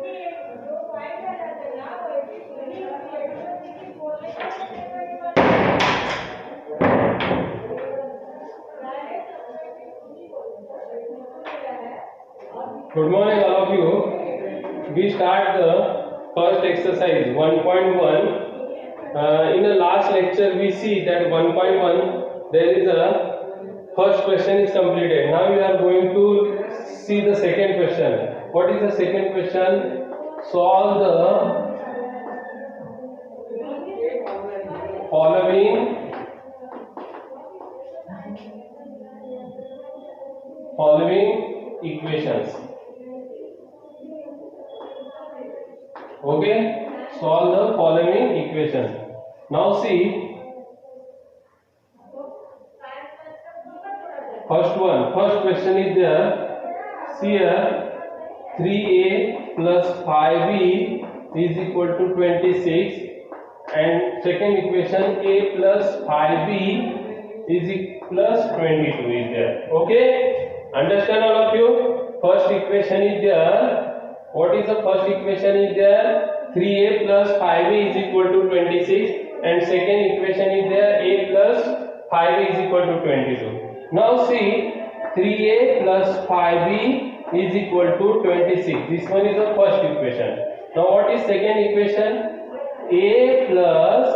Good morning all of you. We start the first exercise 1.1. In the last lecture we see that 1.1 there is a first question is completed. Now we are going to see the second question. What is the second question? Solve the following equations. Okay, solve the following equation. Now see, first question is there. See here, 3a plus 5b is equal to 26, and second equation a plus 5b is plus 22 is there. Okay, understand all of you? First equation is there. What is the first equation is there? 3a plus 5b is equal to 26, and second equation is there, a plus 5b is equal to 22. Now see, 3a plus 5b is equal to 26. This one is the first equation. Now what is second equation? A plus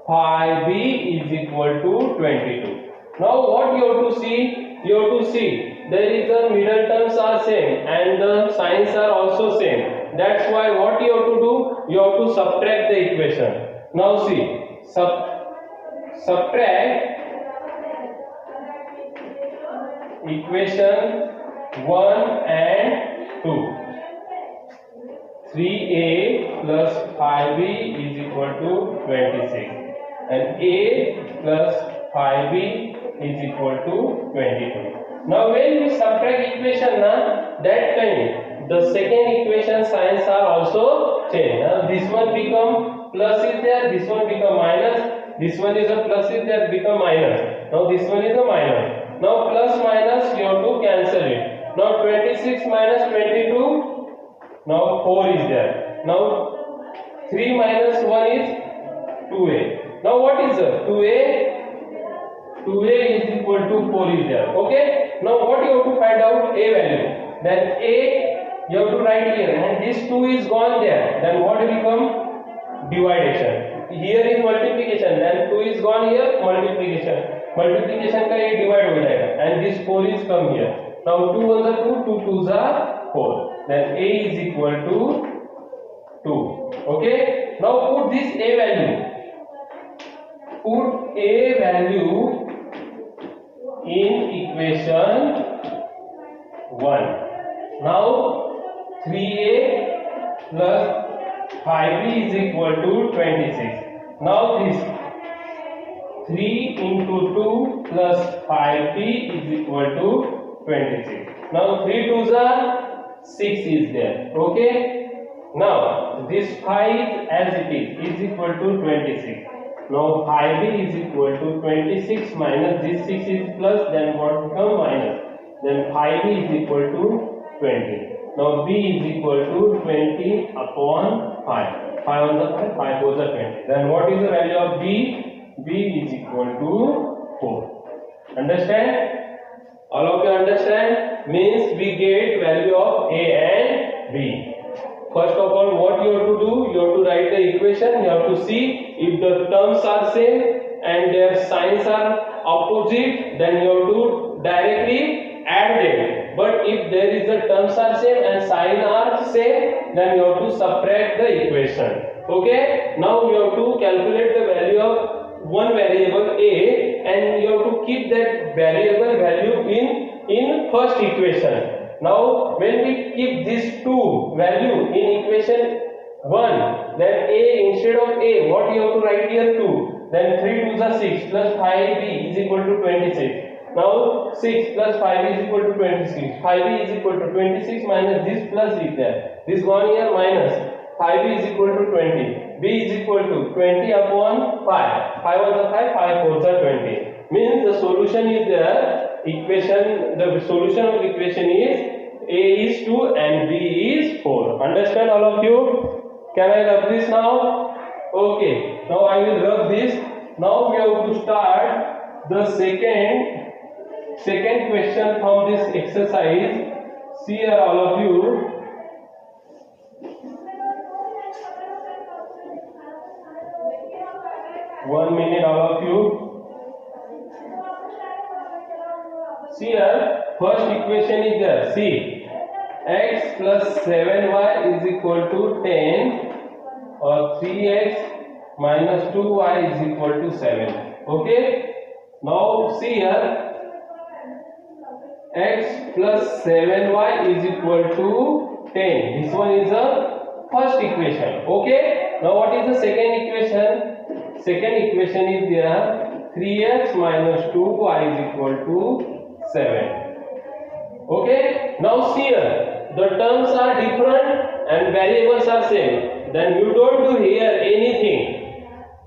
5b is equal to 22. Now what you have to see? You have to see there is the middle terms are same and the signs are also same. That's why what you have to do? You have to subtract the equation. Now see, subtract equation 1 and 2. 3a plus 5b is equal to 26, and a plus 5b is equal to 22. Now when we subtract equation, that time the second equation signs are also changed. This one become plus is there, this one become minus, this one is a plus is there, become minus. Now this one is a minus. Now plus minus you have to cancel it. Now 26 minus 22, now 4 is there. Now 3 minus 1 is 2a. Now what is the 2a? 2a is equal to 4 is there. Okay. Now what you have to find out? A value. Then a you have to write here, and this 2 is gone there. Then what will become? Division. Here is multiplication. Then 2 is gone here. Multiplication. Multiplication का ये divide हो जाएगा. And this 4 is come here. Now 2 1s are 2, 2 2s are 4. Then a is equal to 2. Okay. Now put this a value. Put a value in equation 1. Now 3a plus 5b is equal to 26. Now this 3 into 2 plus 5b is equal to 26. Now 3 2s are 6 is there. Okay. Now this 5 as it is equal to 26. Now 5b is equal to 26 minus this 6 is plus, then what become minus. Then 5b is equal to 20. Now b is equal to 20 upon 5. 5 on the 5, 5 goes to 20. Then what is the value of b? B is equal to 4. Understand? All of you understand? Means we get value of a and b. First of all, what you have to do? You have to write the equation. You have to see if the terms are same and their signs are opposite, then you have to directly add them. But if there is the terms are same and sign are same, then you have to subtract the equation. Okay. Now you have to calculate the value of one variable a, and you have to keep that variable value in first equation. Now when we keep these two value in equation 1, then a instead of a, what you have to write here 2. Then 3 2s are 6 plus 5b is equal to 26. Now 6 plus 5b is equal to 26. 5b is equal to 26 minus this plus is there. This gone here minus. 5b is equal to 20. b is equal to 20 upon 5. 5 1s are 5, 5 4s are 20. Means the solution is there. The solution of the equation is a is 2 and b is 4. Understand all of you? Can I rub this now? Okay, now I will rub this. Now we have to start the second question from this exercise. See here all of you. 1 minute all of you. See here, first equation is there. See, x plus 7y is equal to 10 or 3x minus 2y is equal to 7. Okay, now see here, x plus 7y is equal to 10. This one is the first equation. Okay, now what is the second equation? Second equation is there, 3x minus 2y is equal to 7. Okay, now see here, the terms are different and variables are same. Then you don't do here anything.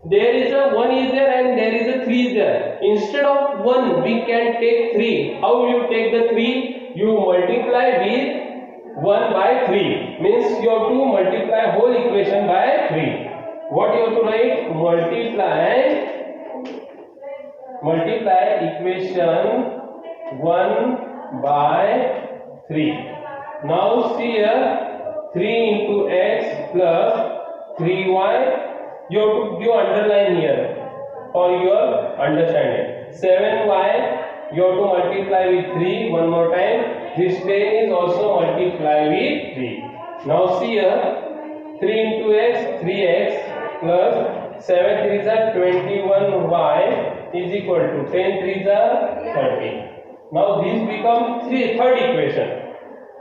There is a 1 is there and there is a 3 is there. Instead of 1 we can take 3. How you take the 3? You multiply with 1 by 3. Means you have to multiply whole equation by 3. What you have to write? Multiply equation 1 by 3. Now see here, 3 into x plus 3y. You have to give underline here for your understanding. 7y you have to multiply with 3 one more time. This 10 is also multiply with 3. Now see here, 3 into x, 3x plus 7 3s are 21y is equal to 10 3s are 30. Now this becomes third equation.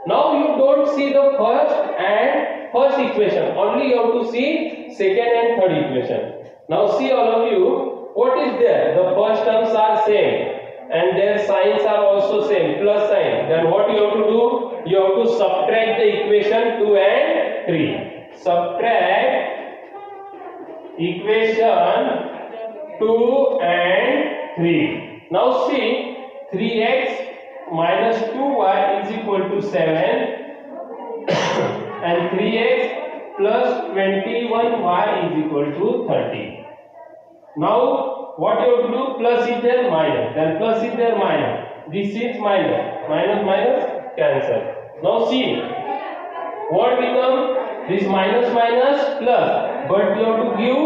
Now you don't see the first equation, only you have to see second and third equation. Now see all of you, what is there? The first terms are same and their signs are also same, plus sign. Then what you have to do? You have to subtract the equation 2 and 3. Subtract equation 2 and 3. Now see, 3x minus 2y is equal to 7 and 3x plus 21y is equal to 30. Now what you have to do? Plus is there, minus, then plus is there, minus. This is minus, minus cancel. Now see, what become? This minus plus, but you have to give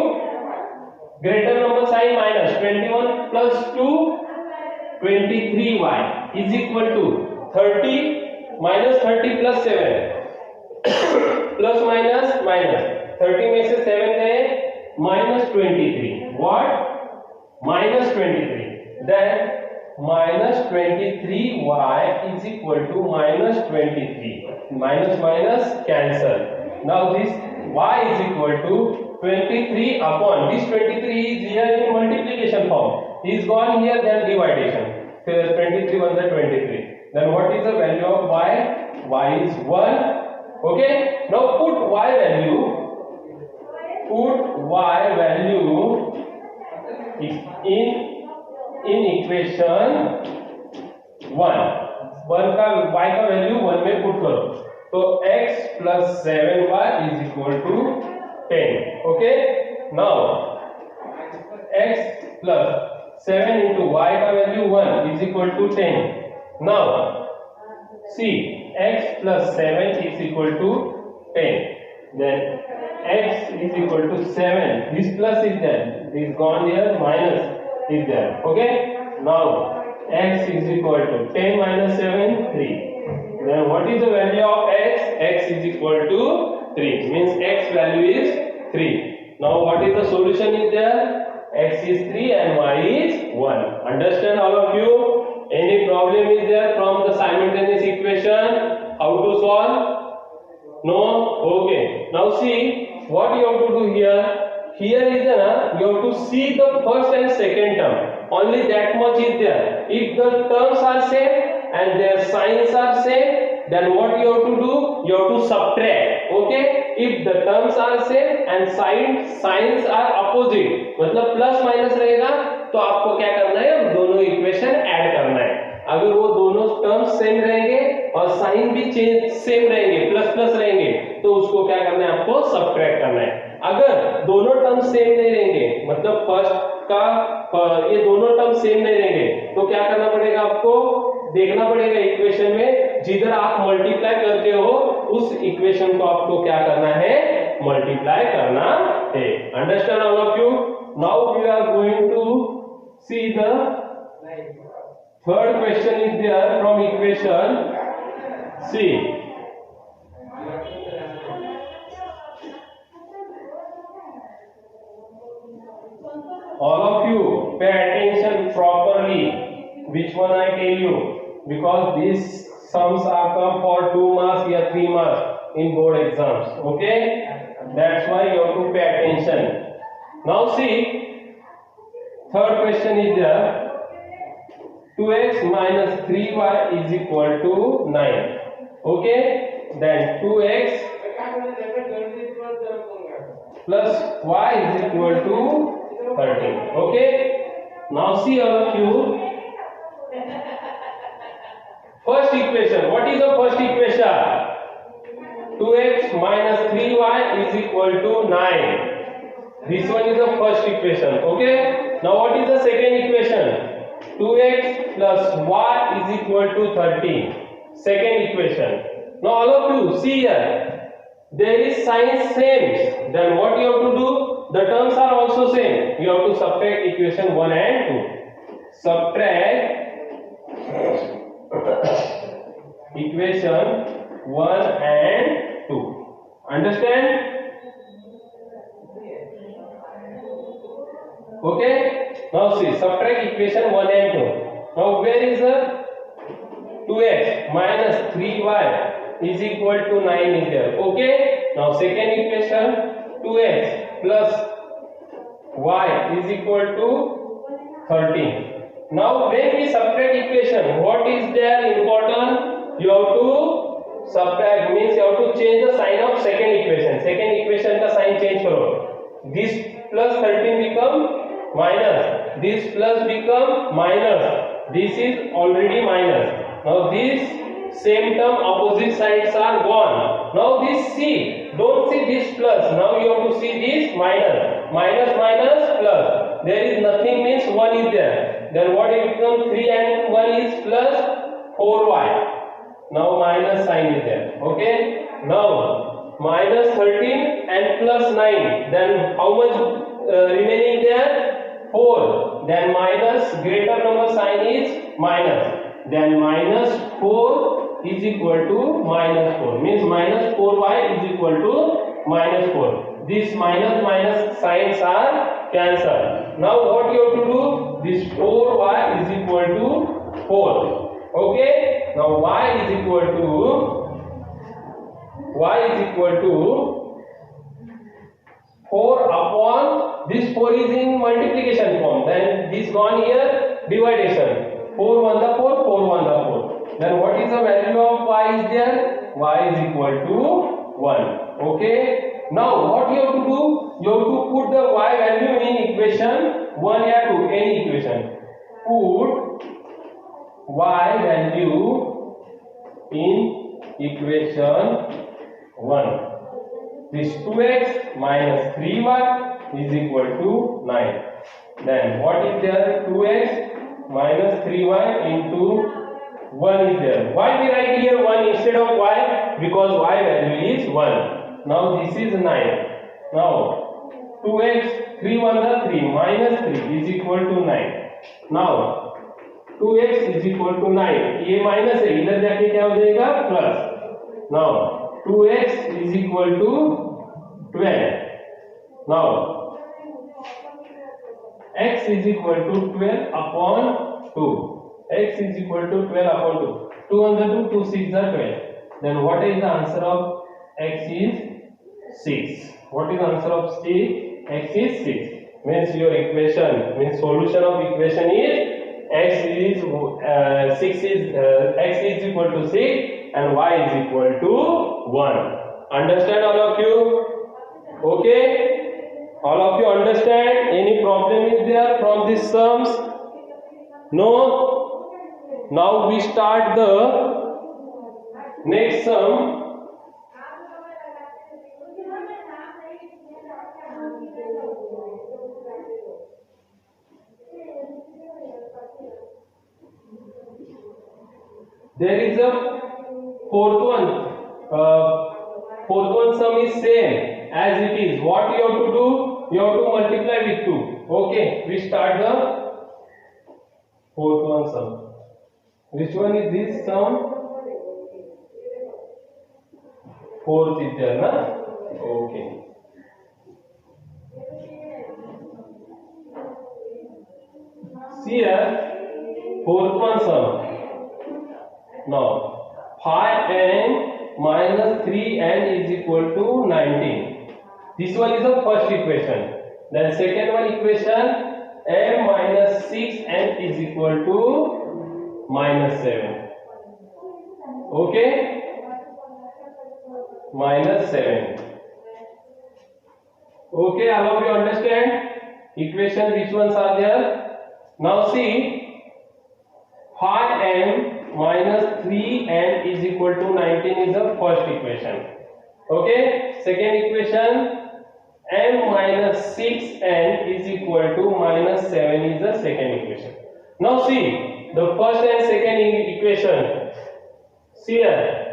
greater number sign minus. 21 plus 2, 23y is equal to 30 minus 30 plus 7 plus minus 30 में से 7 गए minus 23. What? Minus 23. Then minus 23y is equal to minus 23. Minus cancel. Now this y is equal to 23 upon this 23 is here in multiplication form. Is gone here, then division. 23 1 the 23. Then what is the value of y? Y is 1. Okay. Now put y value. Put y value in equation 1. 1 का y का value 1 में put करो. तो x plus 7y is equal to 10. Okay. Now x plus 7 into y का value 1 is equal to 10. Now see, x plus 7 is equal to 10. Then x is equal to 7. This plus is there. This gone here. Minus is there. Okay. Now x is equal to 10 minus 7, 3. Then what is the value of x? X is equal to 3. Means x value is 3. Now what is the solution is there? X is 3 and y is 1. Understand all of you? Any problem is there from the simultaneous equation? How to solve? No? Okay. Now see, what you have to do here? Here is you have to see the first and second term. Only that much is there. If the terms are same and their signs are same, then what you have to do? You have to subtract. Okay. If the terms are same and signs are opposite, मतलब plus minus रहेगा, तो आपको क्या करना है? दोनों equation add करना है. अगर वो दोनों टर्म्स सेम रहेंगे और साइन भी चेंज सेम रहेंगे, प्लस प्लस रहेंगे, तो उसको क्या करना है, आपको सब्ट्रैक्ट करना है। अगर दोनों टर्म्स सेम नहीं रहेंगे, मतलब फर्स्ट का ये दोनों टर्म्स सेम नहीं रहेंगे, तो क्या करना पड़ेगा, आपको देखना पड़ेगा इक्वेशन में जिधर आप मल्टीप्लाई करते हो उस इक्वेशन को आपको क्या करना है, मल्टीप्लाई करना है। Understand all of you? Now we are going to see the third question is there from equation C. All of you pay attention properly which one I tell you, because these sums are come for 2 marks or 3 marks in board exams. Okay, that's why you have to pay attention. Now see, third question is there, 2x minus 3y is equal to 9. Okay, then 2x plus y is equal to 13. Okay, now see all of you, first equation. What is the first equation? 2x minus 3y is equal to 9. This one is the first equation. Okay, now what is the second equation? 2x plus y is equal to 13. Second equation. Now all of you see here, there is sign same, then what you have to do, the terms are also same, you have to subtract equation 1 and 2. Subtract equation 1 and 2. Understand? Okay, now see, subtract equation 1 and 2. Now where is the 2x minus 3y is equal to 9 is there. Okay, now second equation, 2x plus y is equal to 13. Now when we subtract equation, what is there important? You have to subtract, means you have to change the sign of second equation. Second equation का sign change करो. This plus 13 become minus, this plus become minus, this is already minus. Now this same term opposite sides are gone. Now this C, don't see this plus, now you have to see this minus, minus minus plus, there is nothing, means 1 is there, then what it becomes, 3 and 1 is plus 4y, now minus sign is there. Okay, now minus 13 and plus 9, then how much remaining there, 4, then minus greater number sign is minus, then minus 4 is equal to minus 4, means minus 4y is equal to minus 4. This minus minus signs are cancelled. Now what you have to do, this 4y is equal to 4. Okay, now y is equal to 4 upon, this 4 is in multiplication form, then this gone here, division, 4 1 the 4, 4 1 the 4, then what is the value of y is there, y is equal to 1. Okay, now what you have to do, you have to put the y value in equation 1 or 2, any equation, put y value in equation 1. This 2x minus 3y is equal to 9. Then what is there? 2x minus 3y into 1 is there. Why we write here 1 instead of y? Because y value is 1. Now this is 9. Now 2x, 3 1 the 3, minus 3 is equal to 9. Now 2x is equal to 9. ये minus है, इधर जाके क्या हो जाएगा, plus. Now 2x is equal to 12. Now x is equal to 12 upon 2. X is equal to 12 upon 2. 2 on the 2, 2 6 are 12. Then what is the answer of x is 6. What is the answer of 6? X is 6. Means your equation, means solution of equation is x is 6 is x is equal to 6 and y is equal to 1. Understand all of you? Okay, all of you understand? Any problem is there from these sums? No? Now we start the next sum. There is a fourth one. Fourth one sum is same as it is. What you have to do? You have to multiply with 2. Okay, we start the fourth one sum. Which one is this sum? Fourth is there, na? Okay. See here, fourth one sum. Now, 5n minus 3n is equal to 19. This one is the first equation. Then second one equation, m minus 6n is equal to minus 7. Okay? Minus 7. Okay, all of you understand? Equation, which ones are there? Now see, 5m minus 3n is equal to 19 is the first equation. Okay, second equation, m minus 6n is equal to minus 7 is the second equation. Now see, the first and second equation. See here,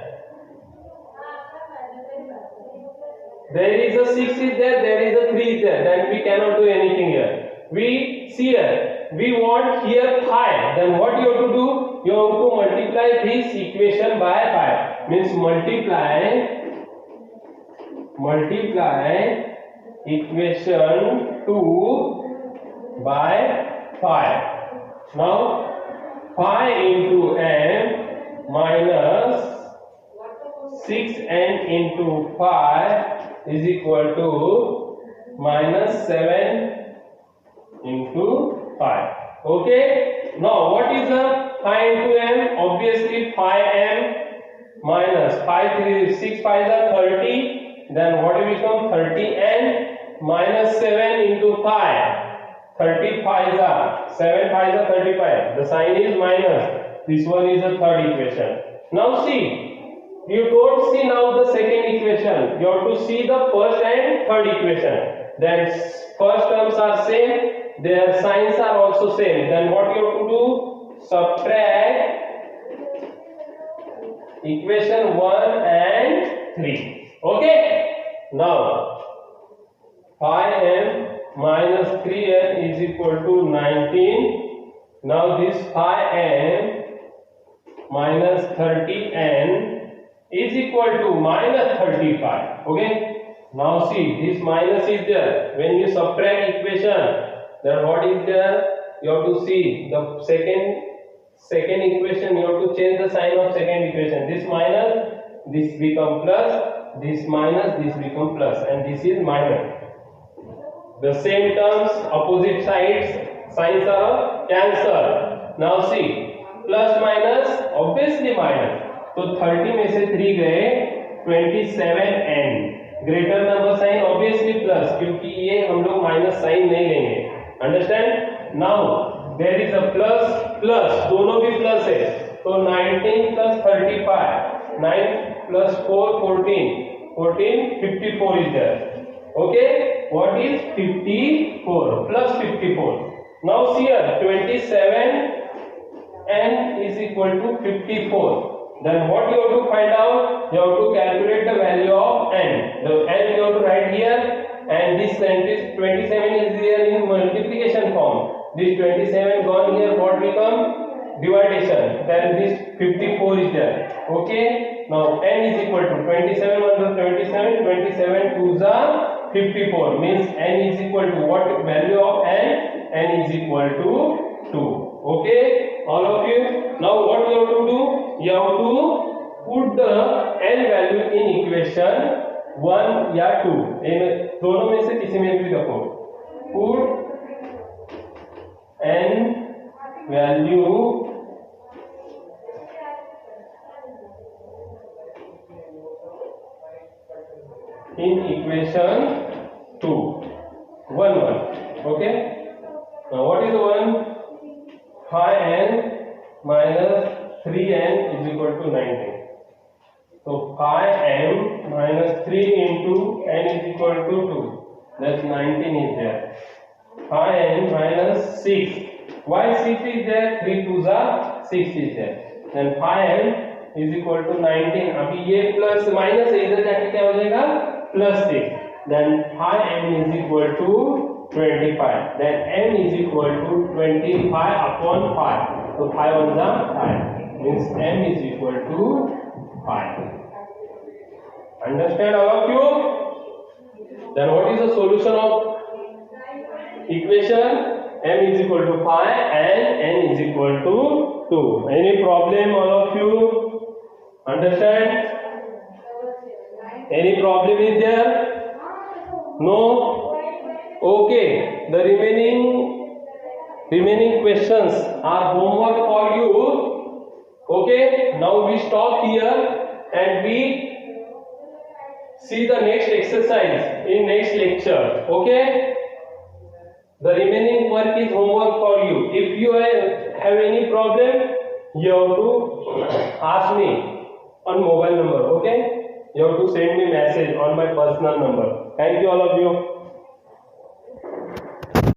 there is a 6 is there is a 3 is there, then we cannot do anything here. We see here, we want here 5, then what you have to do? You have to multiply this equation by 5. Means multiply equation 2 by 5. Now 5 into n minus 6n into 5 is equal to minus 7 into 5. Okay. Now what is the 5 into m? Obviously 5m minus 6 5 are 30. Then what will become 30n minus 7 into 5. 35 are 7 5 are 35. The sign is minus. This one is the third equation. Now see. You don't see now the second equation. You have to see the first and third equation. Then first terms are same. Their signs are also same. Then what you have to do? Subtract equation 1 and 3. Okay. Now 5m minus 3n is equal to 19. Now this 5m minus 30n is equal to minus 35. Okay. Now see, this minus is there. When you subtract equation, then what is there? You have to see the second equation. You have to change the sign of second equation. This minus, this become plus. This minus, this become plus, and this is minus. The same terms, opposite sides, signs are cancelled. Now see, plus minus, obviously minus. तो 30 में से 3 गए 27n. Greater number sign obviously plus, क्योंकि ये हम लोग minus sign नहीं लेंगे. Understand? Now there is a plus plus, दोनों भी प्लस है. तो 19 plus 35, 9 plus 4 14, 54 is there. Okay, what is 54 plus 54? Now see here, 27 n is equal to 54. Then what you have to find out? You have to calculate the value of n. The n you have to write here, and this 27 is here in multiplication form. This 27 gone here, what become? Dividation. Then this 54 is there. Okay. Now n is equal to 27 under 27. 27 2s are 54. Means n is equal to what value of n? N is equal to 2. Okay, all of you. Now what you have to do? You have to put the n value in equation 1 या 2. दोनों में से किसी में भी रखो. Put n value in equation 2. 1 1. Okay. Now what is 1? 5n minus to 19. So 5m minus 3 into n is equal to 2. That's 19 is there. 5n minus 6. Why 6 is there? 3 2s are 6 is there. Then 5n is equal to 19. अभी ये plus minus है, इधर जाके क्या हो जाएगा? Plus 6. Then 5m is equal to 25. Then m is equal to 25 upon 5. So 5 1 is 5. Means m is equal to 5. Understand all of you? Then what is the solution of equation? M is equal to 5 and n is equal to 2. Any problem all of you? Understand? Any problem is there? No? Okay. The remaining questions are homework for you. Okay. Now we stop here and we see the next exercise in next lecture. Okay. The remaining work is homework for you. If you have any problem, you have to ask me on mobile number. Okay. You have to send me message on my personal number. Thank you all of you.